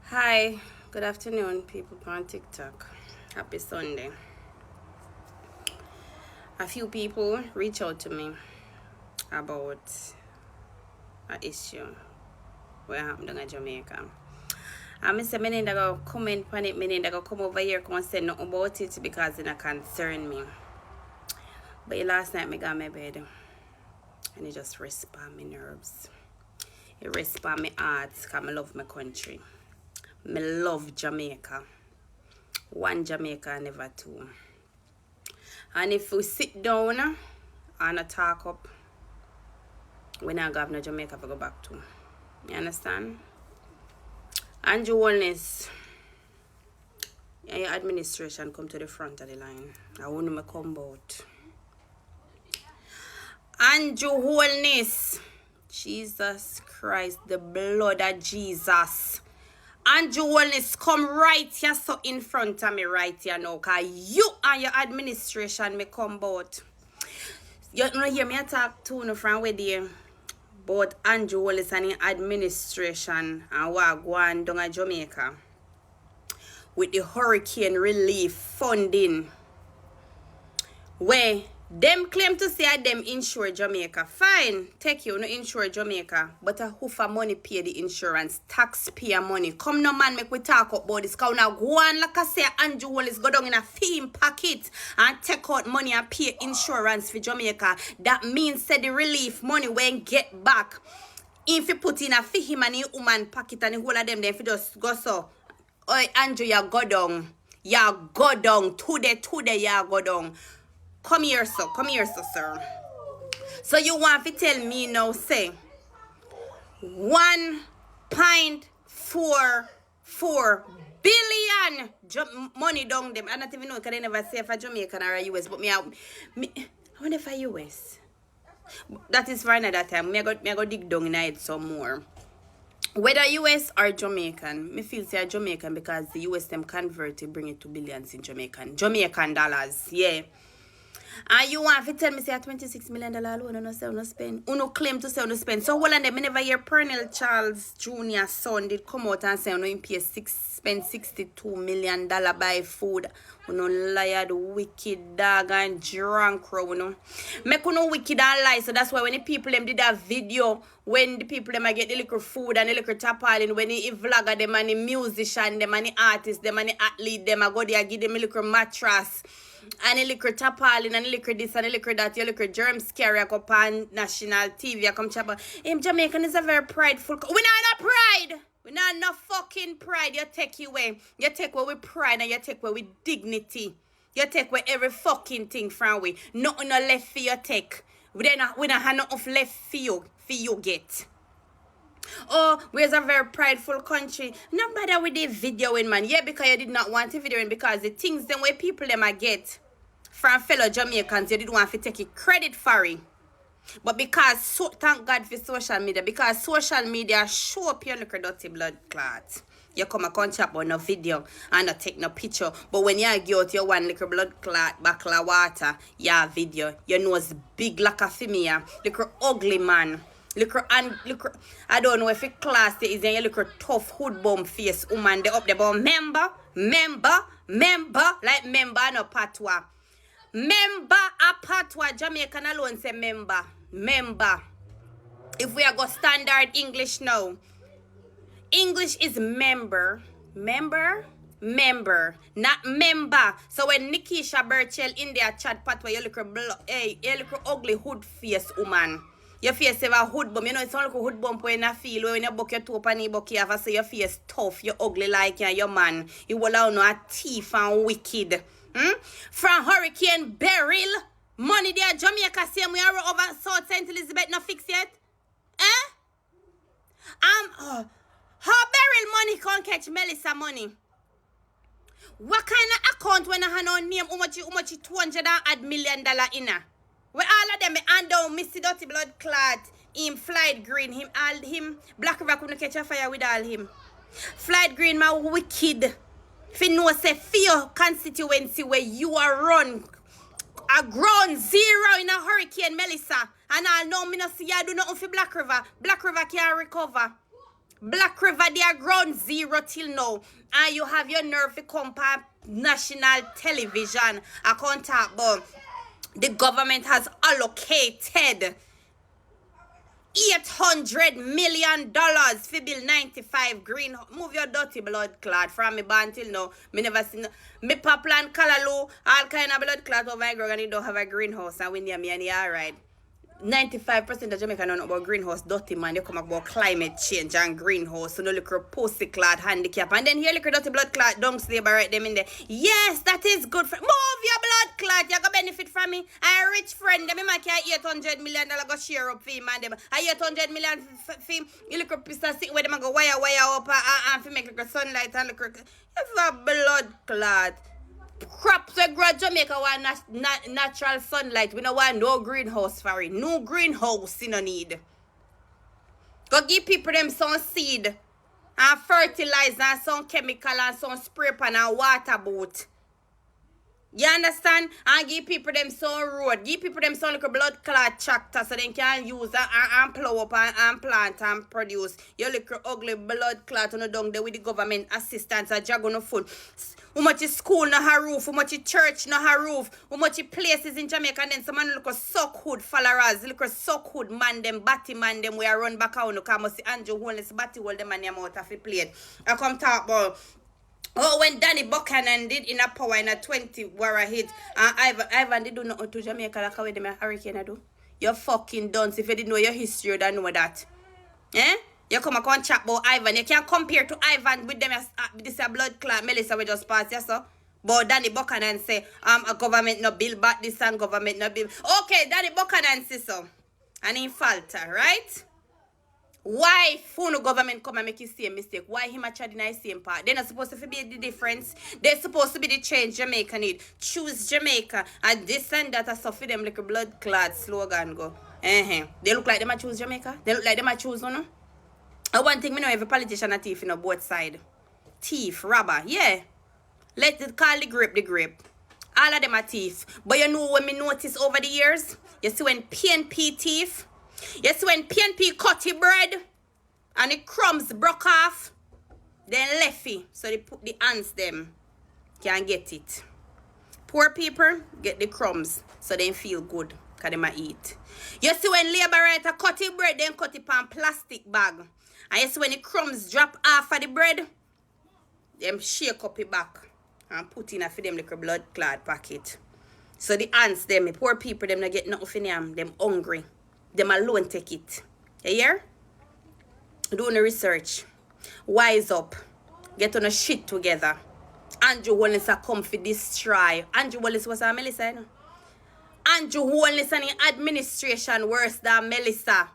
Hi, good afternoon, people on TikTok. Happy Sunday. A few people reach out to me about an issue where happened in Jamaica. I say I need to go comment on it, I need to go come over here and say nothing about it because it concern me. But last night I got my bed and it just rest on my nerves. It rest on my heart because I love my country. I love Jamaica. One Jamaica, never two. And if we sit down and talk up, we not go have no Jamaica to go back to. You understand? Andrew Holness and your administration come to the front of the line. I want to come out. Andrew Holness. Jesus Christ, the blood of Jesus. Andrew Holness, come right here so in front of me right here now. Because you and your administration may come out. You don't hear me talk to you from where there. But Andrew Holness and his administration and what going down in Jamaica with the hurricane relief funding where them claim to say them insure Jamaica. Fine, take you no insure Jamaica, but who for money pay the insurance? Taxpayer money. Come no man make we talk about this. Cause now go on like I say Andrew Holness go down in a theme packet and take out money and pay insurance for Jamaica. That means say the relief money when get back. If you put in a for him and his woman pocket and the whole of them, then if you just go so. Oi Andrew, you go down. You go down. Today you go down. Come here, sir. So you want to tell me now, say, 1.44 billion money down them. I don't even know because they never say for Jamaican or US, but I wonder for US. That is for another time. I go dig down in it some more. Whether US or Jamaican, me feel say Jamaican because the US them convert to bring it to billions in Jamaican dollars, yeah. And you want to tell me say a $26 million loan and say no spend. Uno claim to say no spend. So hold on them. I never hear Pernell Charles Jr. son did come out and say no spend $62 million buy food. Uno liar, wicked dog and drunk crow, you know. Make uno wicked and lie. So that's why when the people them did that video, when the people them get the little food and the little tapalin, when the vlogger them and the musician them and the artist them and the athlete them, I go there give them a little mattress. And a little tapalin and a little this and a little that, a little germ scary up on national TV. I come chat about Jamaican is a very prideful. We not pride. We not no fucking pride. You take away. You take away with pride and you take away with dignity. You take away every fucking thing from we. Nothing no left for you take. We don't have enough left for you get. Oh, we're a very prideful country. No matter with the videoing, man. Yeah, because you did not want the videoing because the things them way people them I get from fellow Jamaicans, you didn't want to take it credit for it. But because thank God for social media, because social media show up your little dirty blood clot. You come a country about no video and not take no picture. But when you go out your one little blood clot, buckle of water, yeah, video, your nose big like a female, little ugly man. Look, I don't know if it class is in your little tough hood bomb face woman they up there but member like member no patois. Member a patois Jamaican alone say member. If we are go standard English now. English is member, not member. So when Nikisha Burchell in there chat patois you look ugly hood face woman. Your face have a hood bump. You know, it's not like a hood bump when you feel when you buck your toe up and you buck you have to say your face tough, you ugly like your man. You will allow no a thief and wicked. From Hurricane Beryl, money there, Jamaica same we are over South St. Elizabeth not fixed yet. How Beryl money can't catch Melissa money? What kind of account when I have no name how much $200 million in her? Where all of them and down Missy Dirty Blood Clot, him Flight Green, him Black River couldn't catch a fire with all him. Flight Green my wicked. If you know say for your constituency where you are run a ground zero in a hurricane Melissa. And I know me not see you do nothing for Black River. Black River can't recover. Black River, they are ground zero till now. And you have your nerve to come on national television. I can't talk about the government has allocated $800 million for Bill 95 green. Move your dirty blood clot from me born till now. Me never seen me pop and callaloo, all kind of blood clot over here and you don't have a greenhouse and we near me and you alright. 95% of Jamaica know about greenhouse dirty man. They come about climate change and greenhouse. So no look at pussy clot handicap. And then here look at dirty blood clot don't stay right them in there. Yes, that is good for move your blood clot. You gonna benefit from me. A rich friend them make $800 million go share up for him and them. $800 million for him. You look at pistol sick where them go wire up and for make like a sunlight and look at a blood clot. Crops we grow Jamaica want natural sunlight. We don't want no greenhouse for it. No greenhouse you no need. Go give people them some seed and fertilizer and some chemical and some spray pan and water boat. You understand? And give people them some road. Give people them some little blood clot tractor so they can use and plow up and plant and produce. Your little ugly blood clot on the down there with the government assistance and jag on the food. How much is school no have roof? How much is church no have roof? How much is places in Jamaica? And then some man look a suck hood followers. Look a suck hood man them, batty man them we are run back out. No come see Andrew Holness batty hold them and them out of the plate. I come talk about when Danny Buchanan did in a power in a 20 war a hit and Ivan did do nothing to Jamaica like how them a hurricane do. You're fucking done. If you didn't know your history, you don't know that. Eh? You come and chat about Ivan. You can't compare to Ivan with them as this a blood clot. Melissa we just pass, yes sir. But Danny Buchanan say a government no bill back this and government no bill. Okay, Danny Buchanan say so. And he falter, right? Why phone government come and make you same mistake? Why him a chat in the same part? They're not supposed to be the difference. They're supposed to be the change Jamaica need. Choose Jamaica. And this and that are so for them like a blood clot slogan go. They look like them a choose Jamaica. They look like them a choose no. One thing, me know every politician a thief, both side. Thief, robber, yeah. Let it call the grape. All of them are thief. But you know when me notice over the years? You see when PNP thief? You see when PNP cut the bread? And the crumbs broke off? Then left it. So they put the ants them. Can't get it. Poor people get the crumbs. So they feel good. Because they might eat. You see when labor writer cut the bread, then cut it on plastic bag. And you see when the crumbs drop off of the bread, them shake up it back and put in a for them little blood clot packet. So the ants, them, the poor people, them not get nothing for them hungry. Them alone take it. You hear? Doing the research. Wise up. Get on a shit together. Andrew Holness a come for destroy. Andrew Holness was a Melissa, you know? Andrew Holness and the administration worse than Melissa.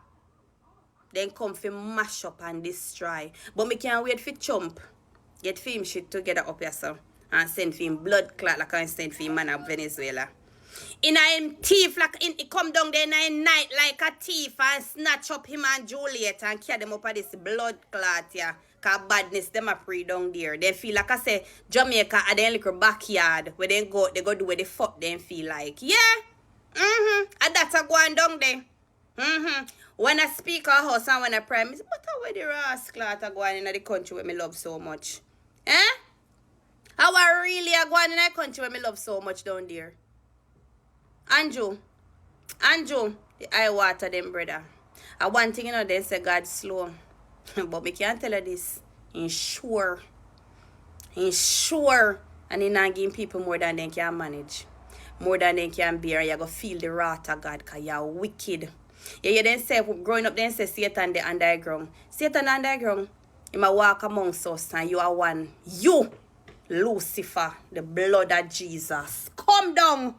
Then come for mash up and destroy. But me can't wait for chump. Get film shit together up here, so. And send for him blood clot like I send for him man of Venezuela. In a him thief like he come down there in a night like a thief and snatch up him and Juliet and carry them up at this blood clot, yeah. Cause badness them a pre down there. They feel like I say Jamaica at their little backyard where they go do where the fuck them feel like. Yeah. And that's a going down there. When I speak a house and when I pray, I say, but how are the rascal are going in the country where me love so much? Eh? How are really are going in the country where me love so much down there? Andrew, the eye water them, brother. And one thing, you know, they say God slow. But me can't tell you this. He's sure. And he's not giving people more than they can manage. More than they can bear. You're going to feel the wrath of God because you're wicked. Yeah, you then say, growing up, then say Satan the underground. Satan the underground. He might walk amongst us and you are one. You, Lucifer, the blood of Jesus. Come down.